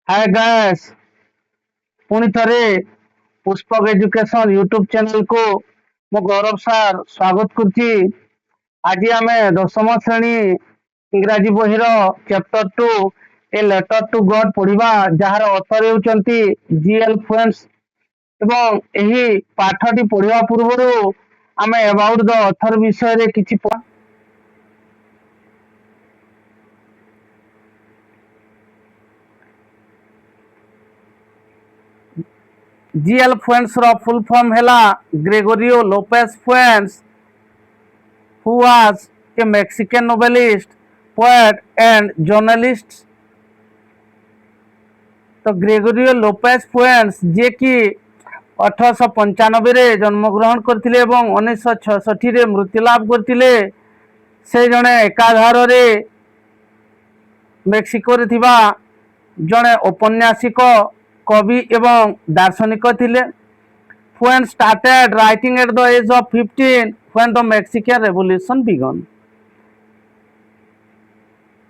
Hi guys, पुणी थरे Pushpak education YouTube channel को मो गौरव सार स्वागत करछि। आज आमे दशम श्रेणी इंग्राजी बहिर chapter 2 a letter to God पढ़िबा, जार ऑथर हेउचंती जीएल फ्रेंड्स। एवं एही पाठटी पढ़िबा पूर्वरु आमे अबाउट द ऑथर विषय रे किछि जीएल फ्रेंड्स रो फुल फॉर्म हैला Gregorio Lopez Fuentes, who was a Mexican novelist, poet and journalist। तो ग्रेगोरियो लोपेस फ्रेंड्स जे कि 1895 रे जन्मग्रहण करथिले एवं 1966 रे मृत्यु लाभ करथिले। से जने एकाधार रे मेक्सिको रे थिबा जने औपन्यासिक, कवि एवं दार्शनिक थिले। Fuentes started writing at the age of 15 when the Mexican Revolution began।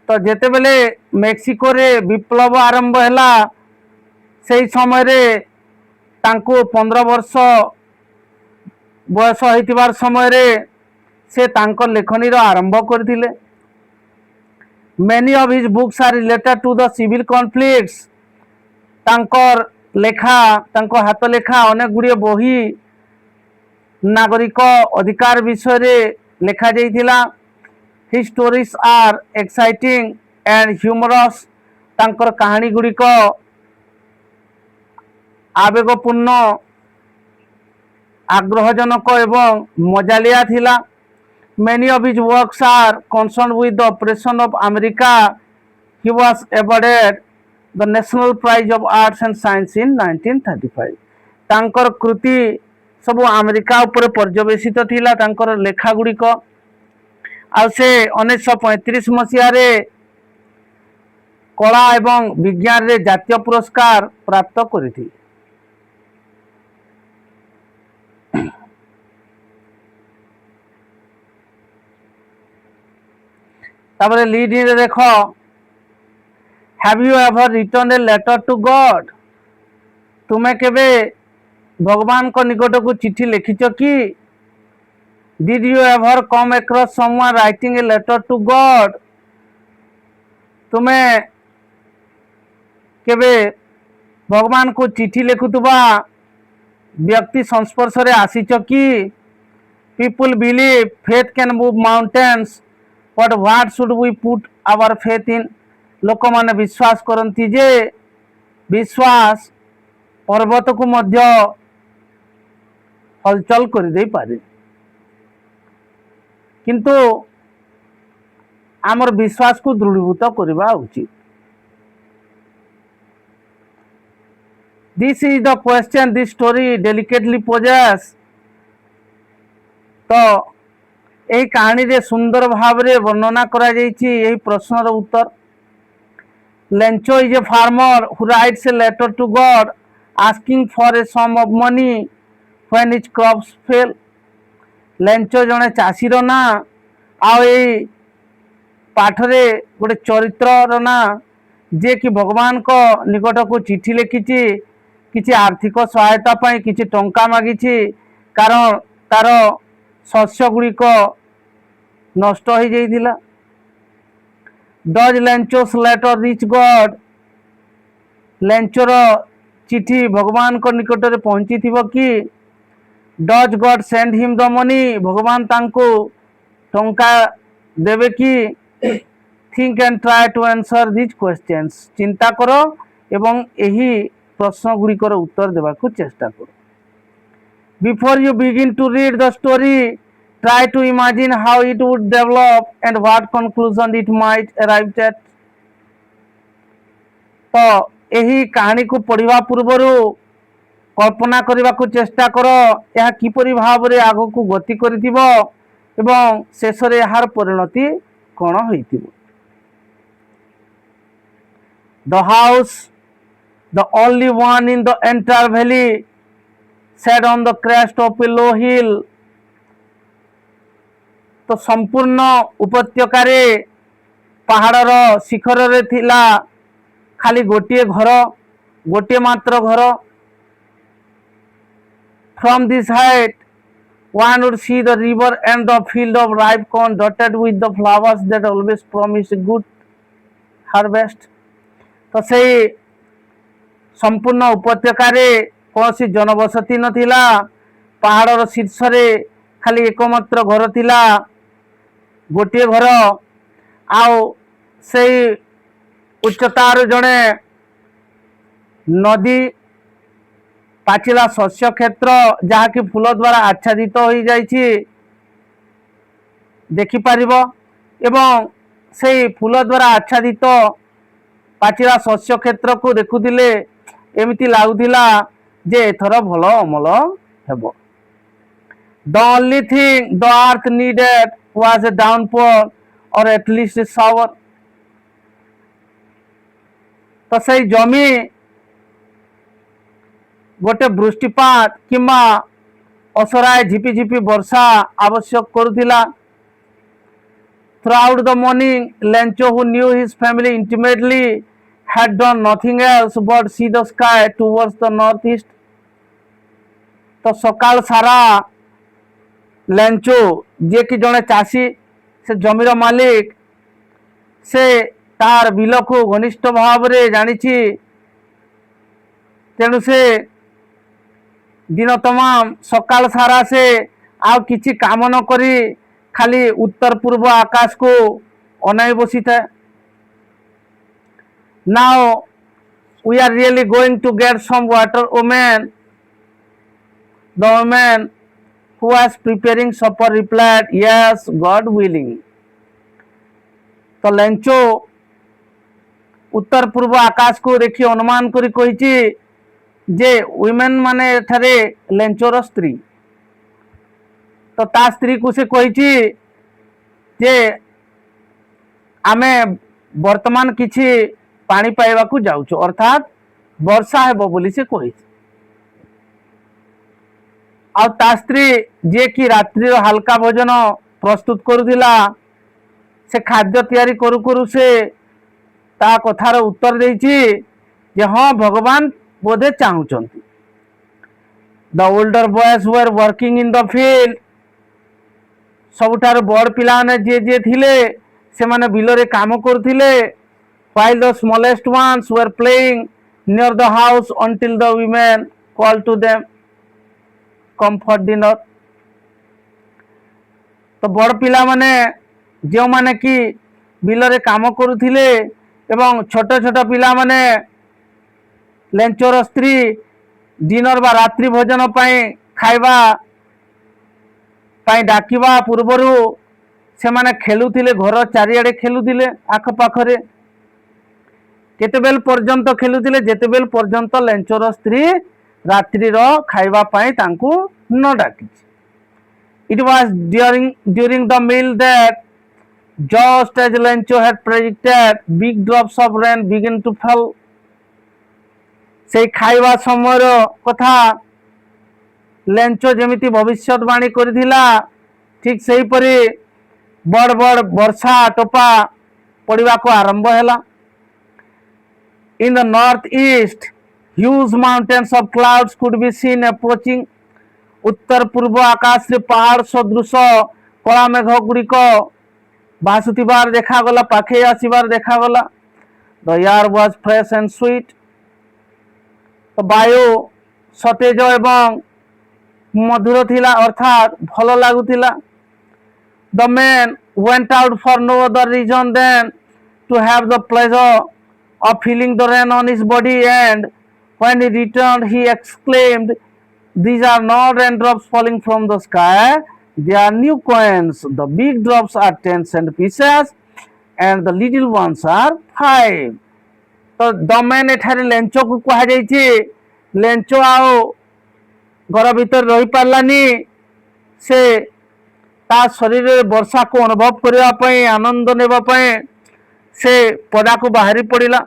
तो जेते बेले मेक्सिको रे विप्लव आरंभ हैला से समय रे तांको 15 वर्ष बयस होइतिबार समय रे से तांको लेखनी रो आरंभ करथिले। Many of his books are related to the civil conflicts। तांकर लेखा, तांको हाथ लेखा अनेक गुड़िए बही नागरिक अधिकार विषय रे लेखा जाइथिला। His stories are exciting and humorous। तांकर कहानी गुड़िक आवेगपूर्ण, आग्रहजनक एवं मजालिया थिला। Many of his works are concerned with the operation of America। He was awarded the National Prize of Arts and Science in 1935। तांकर कृति सब अमेरिका ऊपर पर्यवेसित थिला तांकर लेखा गुड़िक। आ से 1935 मसीह रे कला एवं विज्ञान रे जातीय पुरस्कार प्राप्त करिथि। तापर लीड रे देखो, have you ever return a letter to God. तुमे केबे भगवान को निकट को चिट्ठी लिखिछ कि? Did you ever come across someone writing a letter to God. तुमे केबे भगवान को चिट्ठी लिखुतबा व्यक्ति संस्पर्श रे आसीछ कि? People believe faith can move mountains, but what should we put our faith in. लोक माने विश्वास करती जे विश्वास पर्वत को मध्य हलचल कर दे पारे, किंतु आमर विश्वास को दृढ़ीभूत करवा उचित। This is the question this story delicately poses. तो यही कहानी रे सुंदर भाव रे वर्णना करा जायछि यही प्रश्नर उत्तर। Lencho is a farmer who writes a letter to God asking for a sum of money when his crops fail. Lencho जने चाषीर ना, आ पाठरे गोटे चरित्र ना जे कि भगवान को निकट को चिट्ठी लिखिछि, किछि आर्थिक सहायता पाई किछि टंका मागिछि, कारण तार शस्य गुड़िक नष्ट हो जाइथिला। Does Lencho's letter reach God. लेंचोर चिठी भगवान को निकट रे पहुंची थिबो कि? Does God send him the money. भगवान तांको टंका देवे कि? Think and try to answer this questions. चिंता करो एवं एही प्रश्न गुड़िकर उत्तर देवा को चेष्टा करो। Before you begin to read the story, try to imagine how it would develop and what conclusion it might arrive at। तो यही कहानी को पढ़िबा पूर्वरु कल्पना करने को चेष्टा करो यह किपरि भाव रे आगो को गति करिथिबो एवं शेष रे यार परिणति कोन होइथिबो। The house, the only one in the entire valley, sat on the crest of a low hill। तो संपूर्ण उपत्यकार पहाड़र शिखर रे थिला खाली गोटे घर, गोटे मात्र घर। From this height, one would see the river and the field of ripe corn dotted with the flowers that always promise a good harvest. तो से संपूर्ण उपत्यकार कौन जनबसती नथिला, पहाड़र शीर्ष खाली एकमात्र घर थिला, गोटे घर। आउ से उच्चतार जड़े नदी, पाचिला शस्य क्षेत्र जहाँकि फूल द्वारा आच्छादित हो जाइछि देखिपर। एवं से फूल द्वारा आच्छादित पाचिला शस्य क्षेत्र को देखुले एमती लगुला जे एथर भल अमल हेब। The only thing the earth needed was a downfall और एटलिस्ट ए शावर। तो से जमी गोटे वृष्टिपात किंवा असराय झिपिझिपि वर्षा आवश्यक करुथिला। Throughout the morning, Lencho, who knew his family intimately, had done nothing else but see the sky towards the northeast. तो सकाल सारा लेंचो जे कि जड़े चाषी, से जमीर मालिक, से तार बिल को घनिष्ठ भाव में जानी, तेणु से दिन तमाम सकाल सारा से आउ किछि काम न करी खाली उत्तर पूर्व आकाश को अनाई बसी था। Now we are really going to get some water, women. The women who was preparing supper replied, yes God willing. तो लेंचो उत्तर पूर्व आकाश को देखी अनुमान करी कहिछि जे वुमेन माने ठारे लेंचोर स्त्री। तो ता स्त्री को से कहिछि जे आमे वर्तमान किछि पानी पाइबा को जाउछु, अर्थात वर्षा हेबो बोली से कहिछि। आ ता स्त्री जे कि रात्रि हल्का भोजन प्रस्तुत करुथिला, से खाद्य तैयारी करू करू से ता कथार उत्तर देछि जे हाँ भगवान बोधे चाहूचंती। The older boys were working in the field. सबुठार बड़ पिला ने जे जे थिले से माने बिलरे काम करथिले, while the smallest ones were playing near the house until the women called to them come for dinner. तो बड़ पिला माने जो माने कि बिलरे काम करुथिले एवं छोट छोट पिला माने लेंचोर स्त्री डिनर बा रात्रि भोजन खाइबा डाकिबा पूर्वरु से माने खेलुथिले, घर चारिआडे खेलुथिले आखपाखरे। केतेबेल पर्यंत खेलुथिले जेतेबेल पर्यंत लेंचोर स्त्री रात्रिर खाइबा तांकु न डाकी। It was during the meal that just as Lencho had predicted, big drops of rain began to fall. से खाइबा समय कथा लेंचो जेमिति भविष्यवाणी करिथिला, ठीक सही परी बड़ बड़ वर्षा टोपा पड़िबा को आरंभ हैला। In the northeast, huge mountains of clouds could be seen approaching. उत्तर पूर्व आकाश रे पहाड़ सदृश कला मेघ गुड़िक भासुथिबार देखागला, पाखे आसिबार देखागला। The air was fresh and sweet. तो वायु सतेज एवं मधुर थिला, अर्थात भल लागुथिला। The man went out for no other reason than to have the pleasure of feeling the rain on his body, and when he returned he exclaimed, "These are not raindrops falling from the sky, they are new coins. The big drops are 10 cent pieces and the little ones are 5." तो the man एठारे Lencho को कहा जाइछि। Lencho आओ घर भीतर रही पारलानी, से ता शरीर रे वर्षा को अनुभव करबा पई, आनंद नेबा पई से पदा को बाहरी पड़िला।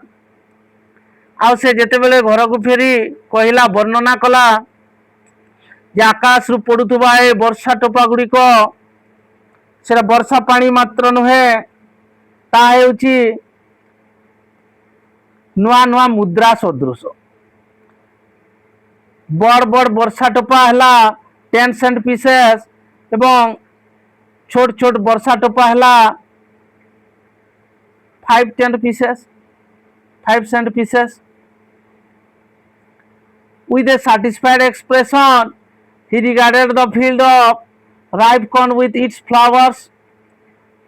आ से जेतेबेले घर को फेरी कहिला, वर्णना कला जे आकाश रु पड़ुथुबा ए वर्षा टोपा गुड़िक सेटा वर्षा पानी मात्र नुहे, ता हेउछि नुआ नुआ मुद्रा सदृश बड़ बड़ वर्षा टोपा है 10 सेंट पीसेस एवं छोट छोट वर्षा टोपा है 5 cent pieces. With a satisfied expression, he regarded the field of ripe corn with its flowers.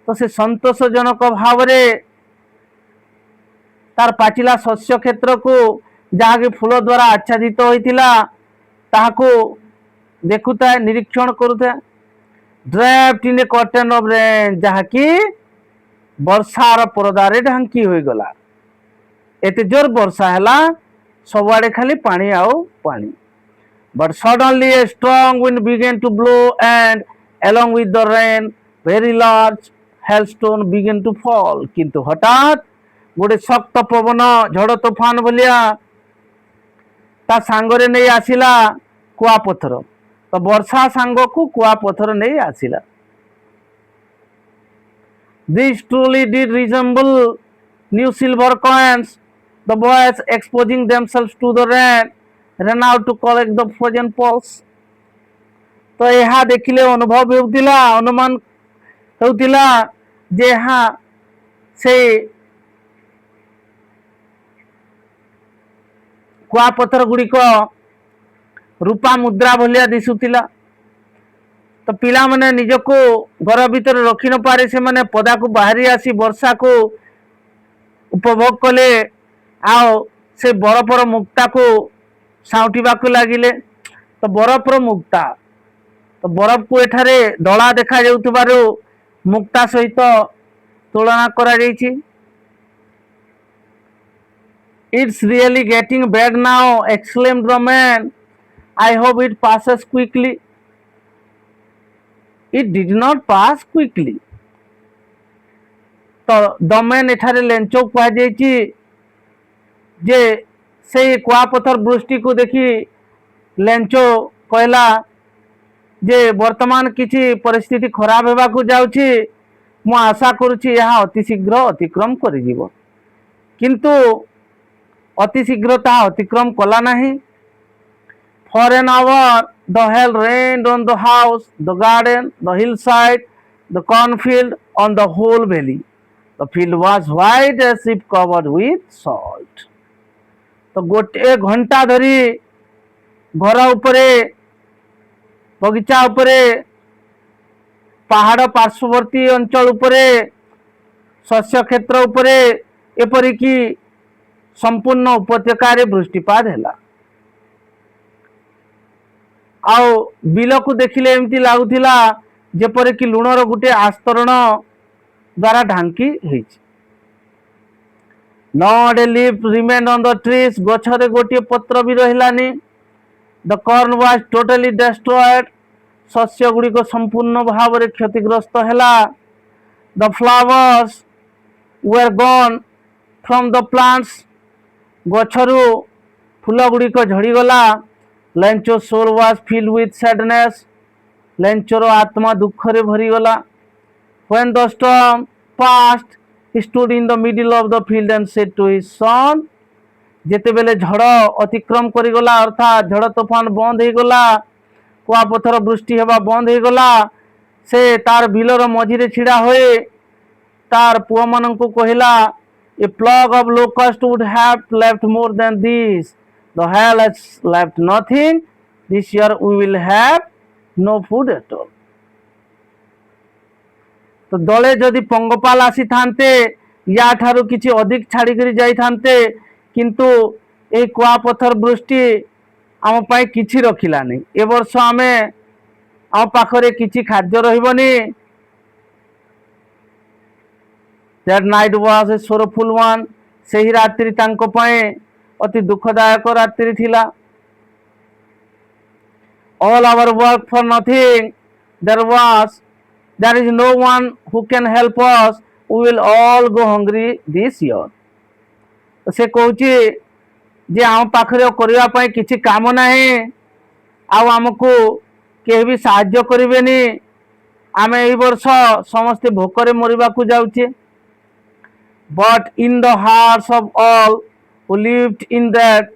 तो से संतोषजनक भाव तार पाचिला शस्य क्षेत्र को जहाँ की फूल द्वारा आच्छादित होइतिला ताहाको देखुता है निरीक्षण करुता है draped in A curtain of rain जहाँ की वर्षार परदारे ढांकी हो गला एते जोर वर्षा हैला सबआड़े खाली पानी आओ पानी but suddenly a strong wind began to blow and along with the rain very large hailstone began to fall किंतु हठात गोटे शक्त पवन झड़ तोफान भलिया ता सांगरे नहीं आसिला कुआपथर तो वर्षा सांग को कुआपथर नहीं आसिला This truly did resemble new silver coins. The boys exposing themselves to the rain ran out to collect the frozen pearls. तो यह देखिले अनुभव होउतिला अनुमान होउतिला जे हाँ से कुआपथर गुड़िक रूपा मुद्रा भलिया दिशुतिला तो पिला माने निजको घर भीतर रखी न पारे से माने पदा को बाहरी आसी वर्षा को उपभोग कले आओ से बरफर मुक्ता को साउटिबा को लागिले तो बरफर मुक्ता तो बरफ को एठारे दला देखा जाउतबारो मुक्ता सहित तुलना करा जायछि It's really getting bad now exclaimed the man I hope it passes quickly It did not pass quickly तो दमेन एठारे लेंचो कह जायछि जे से कुआपथर वृष्टि को देखी लेंचो कहला जे वर्तमान किछि परिस्थिति खराब हेबा को जाउछि मु आशा करूछि यह अति शीघ्र अतिक्रम करि जीवो किंतु अति शीघ्र ता अतिक्रम कला नाही For an hour the hail rained on the house, the garden, the hillside, the cornfield, on the whole valley. The field was white as if covered with salt. तो गोटे घंटा धरी घर उपरे बगीचा उपरे पहाड़ पार्श्ववर्ती अंचल उपरे शस्य क्षेत्र उपरे एपरिकी संपूर्ण उपत्यकार वृष्टिपात हैला आउ बिल को देखिले एमती लागुथिला जेपरि कि लुणर गुटे आस्तरण द्वारा ढांकी हेछि Not a leaf remained on the trees गछरे गोटे पत्र भी रहिलानी The corn was totally destroyed शस्य गुड़िक संपूर्ण भाव रे क्षतिग्रस्त हैला The flowers were gone from the plants गछरु फूल गुड़िक झड़ी गला Lencho's soul was filled with sadness. Lenchoro आत्मा दुख रे भरी गला When the storm passed, he stood in the middle of the field and said to his son, जेते बेले झड़ अतिक्रम करी गला अर्थात झड़ तूफान बंद हो गला कुआपथर वृष्टि हेबा बंद हो गला से तार बिलर मझिरे छिड़ा होए तार पुआ मन को कहला A plug of locust would have left more than this. The hail has left nothing. This year we will have no food at all. तो दले जदि पंगपाल आसी थांते या ठारू किछि अधिक छाड़ी करी जाई थांते किंतु ए कुआपथर वृष्टि आम पाई किछि रखिलानी ए वर्ष आमे आम पाखरे किछि खाद्य रहिबनी That night was a sorrowful one. सेही रात्रि तांको पाए अति दुखदायक रात्रि थिला All our work for nothing. There is no one who can help us. We will all go hungry this year. से कहूची जे आम पाखरे करिया पाए किछि काम नाही आ हमको केही भी साहाय्य करिवेनी आमे एई वर्ष समस्त भोकरे मरिबा को जाउचे But in the hearts of all who lived in that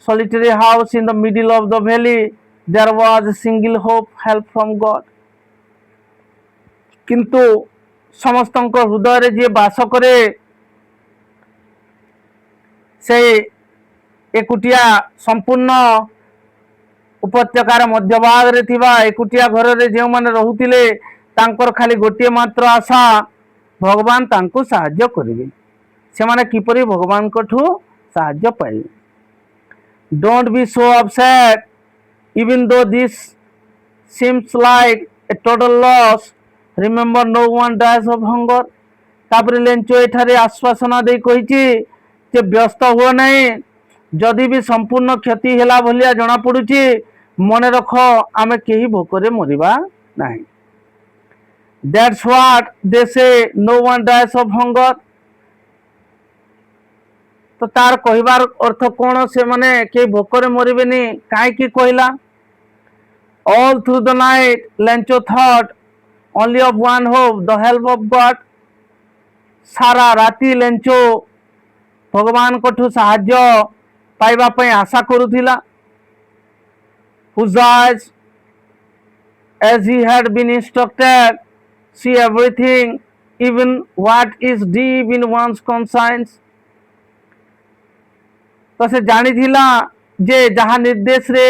solitary house in the middle of the valley, there was a single hope, help from God. किंतु समस्तଙ୍କ ହୃଦୟରେ ଯିଏ ବାସ କରେ ସେ ଏକୁଟିଆ ସମ୍ପୂର୍ଣ୍ଣ ଉପତ୍ୟକାର ମଧ୍ୟଭାଗରେ ଥିବା ଏକୁଟିଆ ଘରରେ ଯେଉଁମାନେ ରହୁଥିଲେ ତାଙ୍କର ଖାଲି ଗୋଟିଏ ମାତ୍ର ଆଶା ଭଗବାନ ତାଙ୍କୁ ସାହାଯ୍ୟ କରିବେ ସେମାନେ କିପରି ଭଗବାନଙ୍କଠୁ ସାହାଯ୍ୟ ପାଇବେ Don't be so upset even though this seems like a total loss remember no one dies of hunger ତାପରେ ଲେଞ୍ଚ ଏଠାରେ ଆଶ୍ୱାସନା ଦେଇ କହିଛି ଯେ ବ୍ୟସ୍ତ ହୁଅ ନାହିଁ ଯଦି ବି ସମ୍ପୂର୍ଣ୍ଣ କ୍ଷତି ହେଲା ଭଳିଆ ଜଣାପଡ଼ୁଛି ମନେ ରଖ ଆମେ କେହି ଭୋକରେ ମରିବା ନାହିଁ That's what they say no one dies of hunger तो तार कहबार अर्थ कौन से माने के भोकरे मरबेनी कहीं कहला All through the night Lencho thought only of one hope the help of God सारा राति लेंचो भगवान कोठु साहाय्य पाइबा पई आशा करुथिला whose eyes as he had been instructed see everything even what is deep in one's conscience तो से जानी थिला जे जहाँ निर्देश रे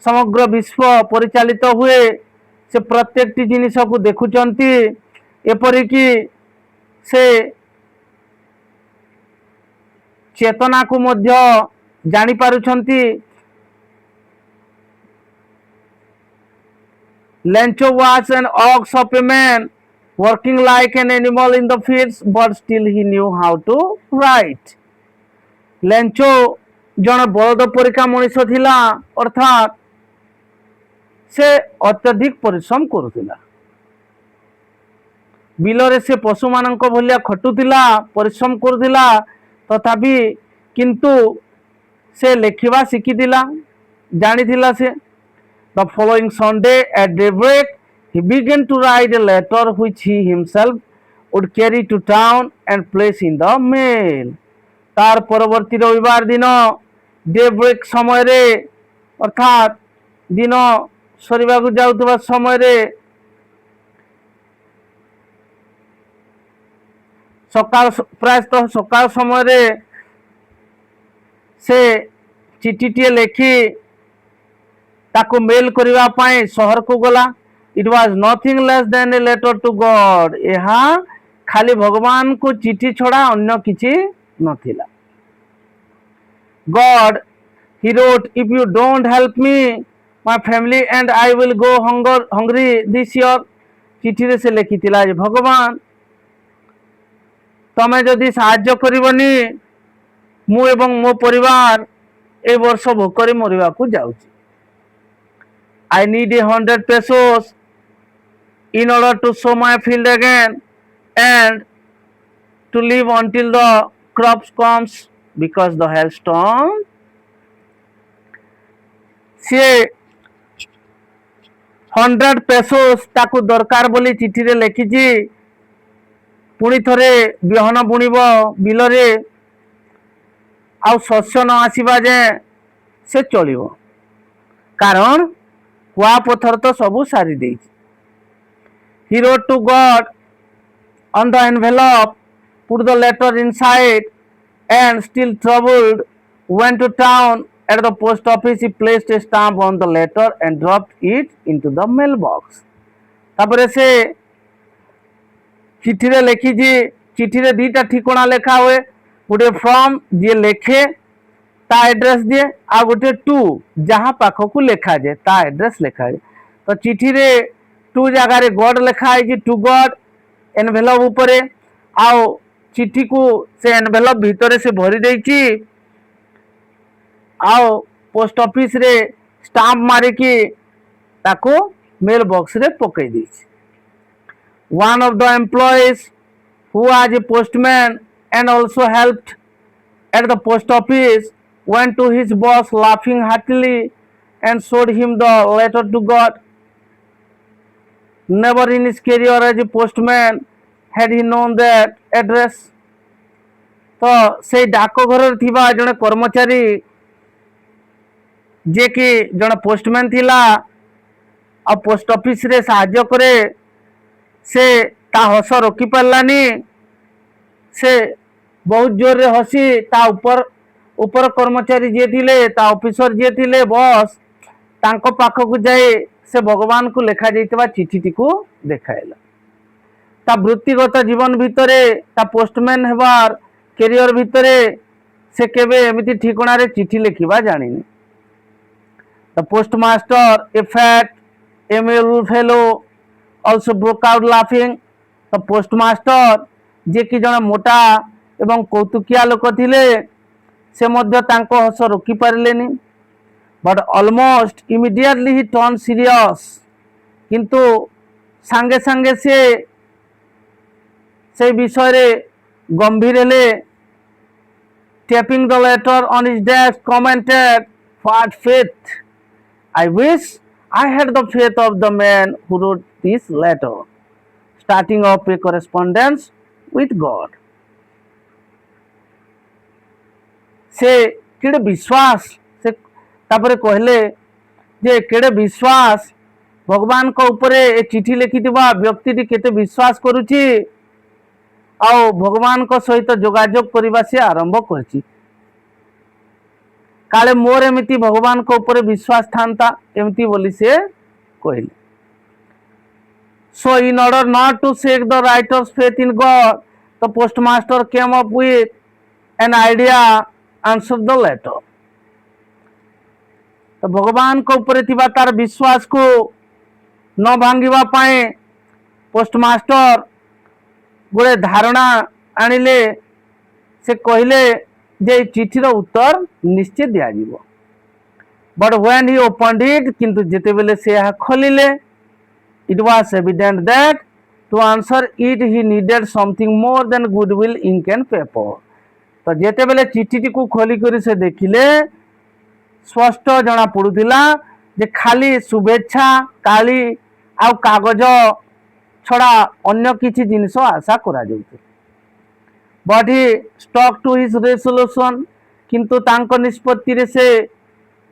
समग्र विश्व परिचालित हुए से प्रत्येक जिनिस को देखुचंती एपरिकी से चेतना को मध्य जानी पारुछंती Lencho was an ox of a man working like an animal in the fields but still he knew how to write ଲେଞ୍ଚୋ ଜଣେ ବଳଦ ପରିକା ମଣିଷ ଥିଲା ଅର୍ଥାତ୍ ସେ ଅତ୍ୟଧିକ ପରିଶ୍ରମ କରୁଥିଲା ବିଲରେ ସେ ପଶୁମାନଙ୍କ ଭଳିଆ ଖଟୁଥିଲା ପରିଶ୍ରମ କରୁଥିଲା ତଥାପି କିନ୍ତୁ ସେ ଲେଖିବା ଶିଖିଥିଲା ଜାଣିଥିଲା ସେ The following Sunday at daybreak he began to write a letter which he himself would carry to town and place in the mail तार परवर्ती रविवार दिन डेब्रेक समय रे अर्थात दिन सरीबा को जाउतबा समय रे सकाल प्रायतः सकाल समय रे से चिठीटी लेखि ताको मेल करिवा पाए शहर को गला it was nothing less than a letter to God एहा खाली भगवान को चिठी छोड़ा अन्य किछि नथिला God he wrote if you don't help me my family and I will go hungry this year चिठी रे से लिखिथिला जे भगवान तमे जदि साहाय्य करिवनी मु एवं मो परिवार ए वर्ष भोकरे मरिबा को जाउची I need 100 pesos in order to sow my field again and to live until the crops comes because the hailstorm से 100 pesos ताकू दरकार बोली चिठी रे लिखिजी पुणी थरे बिहन बुणीब बिलरे आउ शस्य न आसीबा जे से चलिबो कारण कुआ पथर तो सबू सारी देइछि He wrote to God on the envelope put the letter inside and still troubled went to town at the post office he placed a stamp on the letter and dropped it into the mailbox तापरे से चिठी रे लिखी जी चिठी रे दीटा ठिकाना लेखा हुए गोटे फ्रॉम जे लेखे ता एड्रेस दिए आ गोटे टू जहाँ पाख को लेखा जाए ता एड्रेस लेखा जाए तो चिठी रे टू जगह रे गॉड लेखा है टू गॉड एनवेलप उपरे आओ चिठी को से एनवेलप भीतर से भरी देछि आओ पोस्ट ऑफिस रे स्टाम्प मारी की ताको मेल बॉक्स रे पकई देछि One of the employees who was a postman and also helped at the post office went to his boss laughing heartily and showed him the letter to God. Never in his career as a postman had he known that address. तो तो से डाकघर थिबा जने कर्मचारी जे कि जने postman थिला आ पोस्ट ऑफिस रे साहाय्य करे से ता हस रोकी पारलानी से बहुत जोर रे हसी ता ऊपर ऊपर कर्मचारी जे थिले ता ऑफिसर जे थिले बॉस तांको पाखकु जाए से भगवान को लेखा जाइतबा चिठीटी को देखाइला ता वृत्तिगत जीवन भितरे ता पोस्टमैन हेबार कैरियर भितरे से केबे एमिति ठिकणा रे चिठी लिखिबा जानिनी the postmaster a fat amiable fellow also broke out laughing the postmaster जे कि जने मोटा एवं कौतुकिया लोक थिले से मध्य तांको हस रोकी पारलेनी but almost immediately he turned serious किंतु सांगे सांगे से विषय रे गंभीर हेले tapping the letter on his desk commented what faith I wish I had the faith of the man who wrote this letter starting off a correspondence with God से केड़े विश्वास से तापरे कहले जे केड़े विश्वास भगवान को ऊपर ए चिठी लिखिथिबा व्यक्ति केते विश्वास करूची आ भगवान को सहित जोगाजोग करबा से आरंभ करची काले मोर एमिति भगवान को ऊपर विश्वास थांता एमिति बोली से कहले so in order not to shake the writer's faith in God the postmaster came up with an idea answer the letter तो भगवान को ऊपर थिबा तार विश्वास को न भांगिबा पाए पोस्टमास्टर गोटे धारणा आनिले से कहले जे चिठीर उत्तर निश्चित दिया जीवो but when he opened it किंतु जेते बेले से खोलिले it was evident that to answer it he needed something more than goodwill ink and paper तो जेते बेले चिठीटी को खोली करी से देखिले स्पष्ट जना पड़ुतिला जे खाली शुभेच्छा काली आ कागज छड़ा अन्य किसी जिनिस आशा करा जाउते but he stuck to his resolution किंतु तांको निष्पत्ति रे से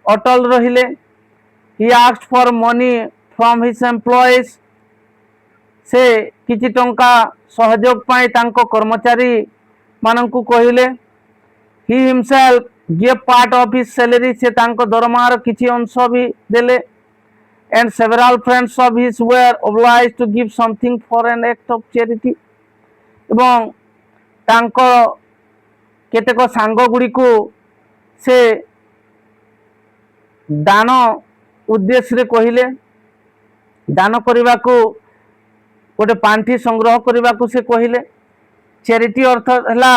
अटल रहिले he asked for money from his employees से किछि टंका सहयोग पाई तांको कर्मचारी माननकु कहिले he himself give part of his salary से तांको दरमार किछि अंश भी देले and several friends of his were obliged to give something for an act of charity এবং ତାଙ୍କ କେତେକ ସାଙ୍ଗ ଗୁଡ଼ିକୁ ସେ ଦାନ ଉଦ୍ଦେଶ୍ୟରେ କହିଲେ ଦାନ କରିବାକୁ ଗୋଟେ ପାଣ୍ଠି ସଂଗ୍ରହ କରିବାକୁ ସେ କହିଲେ ଚେରିଟି ଅର୍ଥ ହେଲା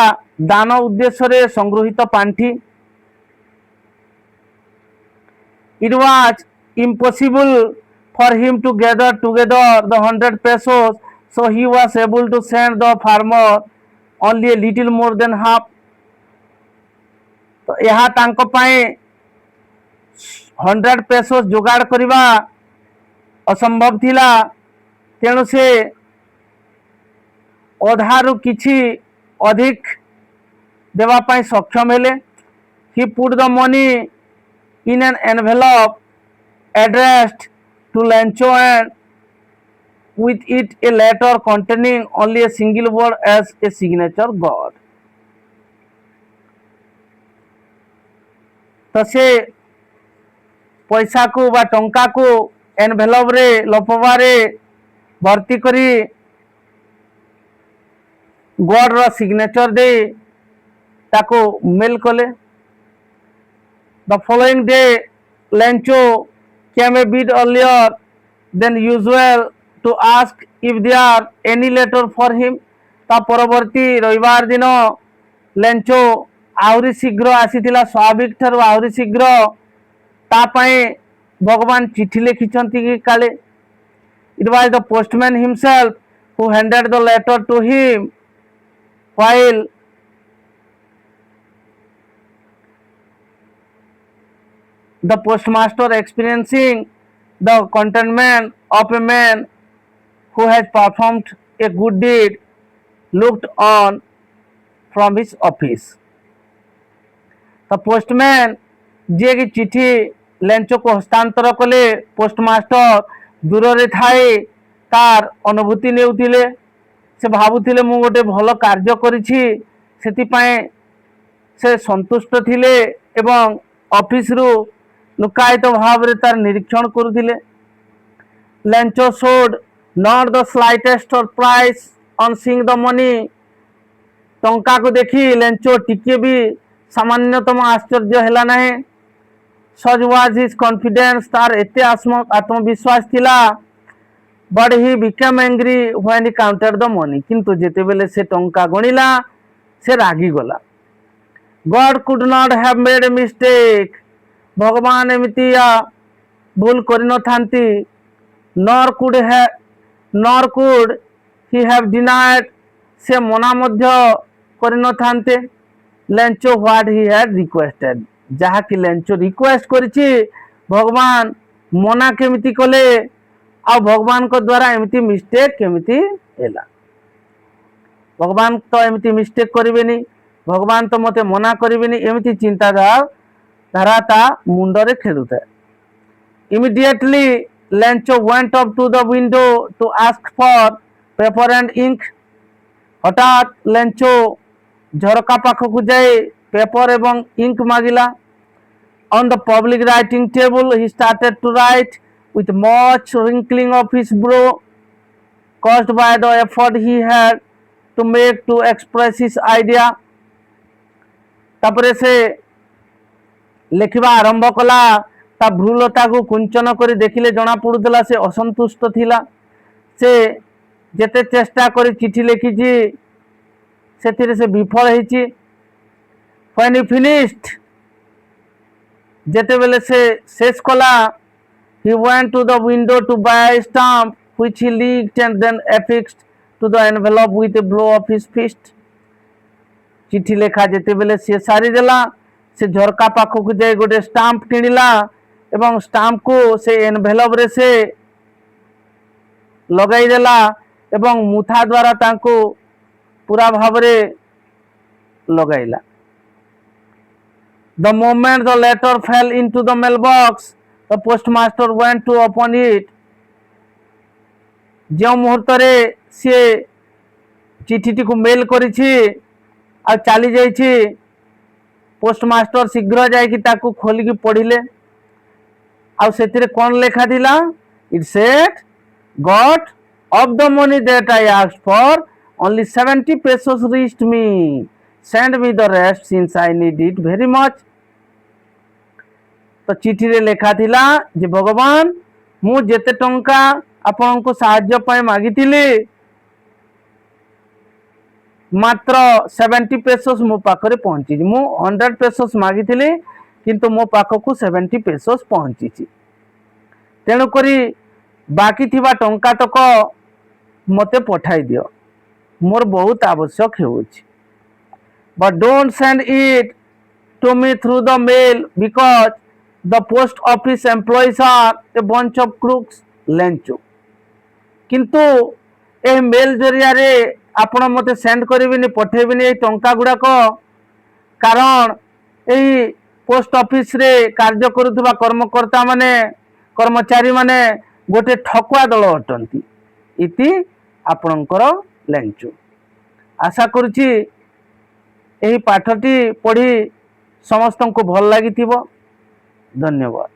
ଦାନ ଉଦ୍ଦେଶ୍ୟରେ ସଂଗୃହୀତ ପାଣ୍ଠି it was impossible for him to gather together the 100 pesos so he was able to send the farmer only a little more than half तो यहाँ तांको पाए 100 pesos जुगाड़ करिबा असंभव थिला तेणु से अधारु किछि अधिक देवा पाए सक्षम हेले he put the money in an envelope addressed to Lancho and with it a letter containing only a single word as a signature God. तो से पैसा को बा टंका को एनवेलप रे लफारे भर्ती करी गॉड रो सिग्नेचर दे ताको मेल कले the following day Lancho came a bit earlier than usual to ask if there are any letter for him ता परवर्ती रविवार दिन लेंचो आउरी शीघ्र आसीथिला स्वाभाविक ठारू आउरी शीघ्र ता पई भगवान चिठी लिखिचंती कि काले it was the postman himself who handed the letter to him while the postmaster experiencing the contentment of a man who has performed a good deed looked on from his office. तो postman जे कि चिठी Lencho को हस्तांतर कले postmaster दूर रे थाए तार अनुभूति नेउथिले से भाबुथिले मु गोटे भल कार्य करिछि सेतिपाए से संतुष्ट थिले एवं ऑफिस रु लुकायित भाव रे तार निरीक्षण करुथिले. Lencho showed not the slightest surprise on seeing the money. टंका को देखी लेंचो टिके भी सामान्यतम आश्चर्य हैला नहीं. सच वाज हिज कॉन्फिडेंस तार एते आत्मविश्वास थिला. But he become angry when he counted the money. किंतु जेते बेले से टंका गणिला से रागी गला. God could not have made a mistake. भगवान एमिति भूल करि न थांती. Nor could he have denied. से मना मध्य करि न थांते. Lencho what he had requested. जहा कि लेंचो रिक्वेस्ट करिछि भगवान मना केमिति कले आ भगवान को द्वारा एमिति मिस्टेक केमिति हैला. भगवान तो एमिति मिस्टेक करिवेनी. भगवान तो मते मना करिवेनी एमिति चिंताधारा ता मुंडरे खेलुता. Immediately Lencho went up to the window to ask for paper and ink. हठात लेंचो झरका पाखक जाए पेपर एवं इंक मागिला. On the public writing table he started to write with much wrinkling of his brow caused by the effort he had to make to express his idea. तापरे से लेखिबा आरंभ कला. ता भ्रूलता को कुंचन करी देखिले जना पड़ुला से असंतुष्ट थिला. से जेते चेष्टा करी चिठी लिखिछि सेथिरे से विफल हेछि. When he finished, जेते बेले से शेष कला, he went to the window to buy a stamp which he licked and then affixed to the envelope with a blow of his fist. चिठी लेखा जेते बेले से सारी देला से झरका पाखक जाए गोटे स्टाम्प किनिला एवं स्टाम्प को से एनवेलप रे से लगाई देला एवं मुथा द्वारा तांको पूरा भाव रे लगाइला. The moment the letter fell into the mailbox, the postmaster went to open it. जो मुहूर्त रे से चिठीटी को मेल करिछि आ चली जाइछि पोस्टमास्टर शीघ्र जाई कि ताकू खोली कि पढ़िले. आ सेतिरे कोन लेखा दिला. It said got off the money that I asked for only 70 pesos reached me. Send me the rest since I need it very much. तो चिठी रे लेखा थिला जे भगवान मु जेते टंका आपन को सहाय्य पाए मागितिली मात्र 70 पेसोस मो पाखरे पहुंची. मु 100 पेसोस मागितिली किंतु मो पाखकु 70 पेसोस पहुंची. तेणु करी बाकी थिबा टंका तक मते पठाई दियो. मोर बहुत आवश्यक होउछि. But don't send it to me through the mail because the post office employees are a bunch of crooks. Lencho किंतु ए मेल जरिया रे आपण मते सेंड करिबिनी पठेबिनी ए टंका गुडाक कारण एही पोस्ट ऑफिस रे कार्य करुथबा कर्मकर्ता माने कर्मचारी माने गोटे ठकुआ दल अटंती. इति आपणकर लेंचो. आशा करुछि एही पाठटी पढ़ी समस्त को भल लागिथिबो. धन्यवाद.